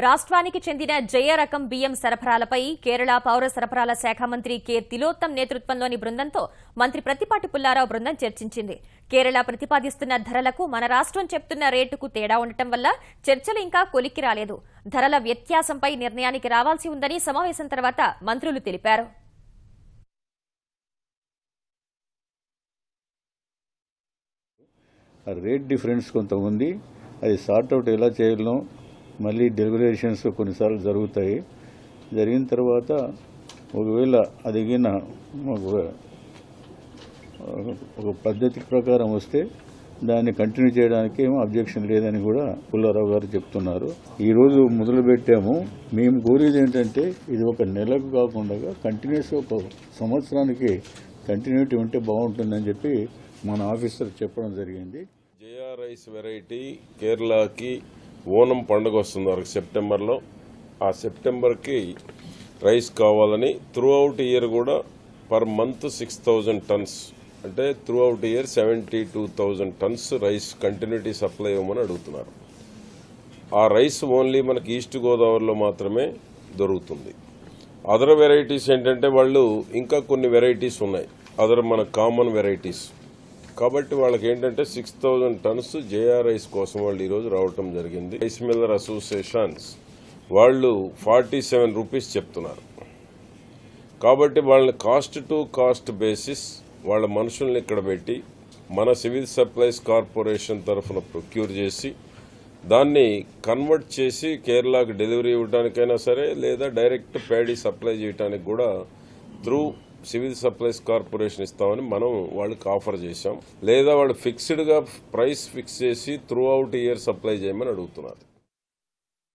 రాష్ట్రానికి చెందిన జయ రకం బియ్యం సరఫరాలపై కేరళ పౌర సరఫరాల శాఖ మంత్రి కె తిలోత్తమ్ నేతృత్వంలోని బృందంతో మంత్రి ప్రత్తిపాటి పుల్లారావు బృందం చర్చించింది. కేరళ ప్రతిపాదిస్తున్న ధరలకు మన రాష్ట్రం చెప్తున్న రేటుకు తేడా ఉండటం వల్ల చర్చలు ఇంకా కొలిక్కి రాలేదు. ధరల వ్యత్యాసంపై నిర్ణయానికి రావాల్సి ఉందని సమావేశం తర్వాత మంత్రులు తెలిపారు. రేట్ డిఫరెన్స్ కొంత ఉంది. అది సార్ట్అవుట్ ఎలా చేయాలో మళ్ళీ డెలిబరేషన్స్ కొన్నిసార్లు జరుగుతాయి. జరిగిన తర్వాత ఒకవేళ అదిగిన ఒక పద్ధతి ప్రకారం వస్తే దాన్ని కంటిన్యూ చేయడానికి ఏమో అబ్జెక్షన్ లేదని కూడా పుల్లారావు గారు చెప్తున్నారు. ఈరోజు మొదలుపెట్టాము. మేము కోరేది ఏంటంటే ఇది ఒక నెలకు కాకుండా కంటిన్యూస్ ఒక సంవత్సరానికి కంటిన్యూటీ ఉంటే బాగుంటుందని చెప్పి మన ఆఫీసర్ చెప్పడం జరిగింది. జయా రైస్ వెరైటీ కేరళకి ఓనం పండుగ వస్తుంది సెప్టెంబర్లో. ఆ సెప్టెంబర్కి రైస్ కావాలని త్రూ అవుట్ ఇయర్ కూడా పర్ మంత్ 6,000 టన్స్ అంటే through out year 72,000 turns rice continuity supply ఇవ్వమని అడుగుతున్నారు. ఆ రైస్ ఓన్లీ మనకి ఈస్ట్ గోదావరిలో మాత్రమే దొరుకుతుంది. అదర్ వెరైటీస్ ఏంటంటే వాళ్ళు ఇంకా కొన్ని వెరైటీస్ ఉన్నాయి, అదర్ మన కామన్ వెరైటీస్. కాబట్టి వాళ్ళకి ఏంటంటే 6,000 టన్స్ జేఆర్ రైస్ కోసం వాళ్ళు ఈరోజు రావటం జరిగింది. రైస్ మిల్లర్ అసోసియేషన్స్ వాళ్ళు 47 రూపీస్ చెప్తున్నారు. కాబట్టి వాళ్ళని కాస్ట్ టు కాస్ట్ బేసిస్ వాళ్ళ మనుషుల్ని ఇక్కడ పెట్టి మన సివిల్ సప్లైస్ కార్పొరేషన్ తరఫున ప్రొక్యూర్ చేసి దాన్ని కన్వర్ట్ చేసి కేరళకు డెలివరీ ఇవ్వడానికైనా సరే లేదా డైరెక్ట్ ప్యాడీ సప్లై చేయడానికి కూడా త్రూ సివిల్ సప్లైస్ కార్పొరేషన్ ఇస్తామని మనం వాళ్ళకి ఆఫర్ చేశాం. లేదా వాళ్ళు ఫిక్స్డ్గా ప్రైస్ ఫిక్స్ చేసి త్రూ అవుట్ ఇయర్ సప్లై చేయమని అడుగుతున్నారు.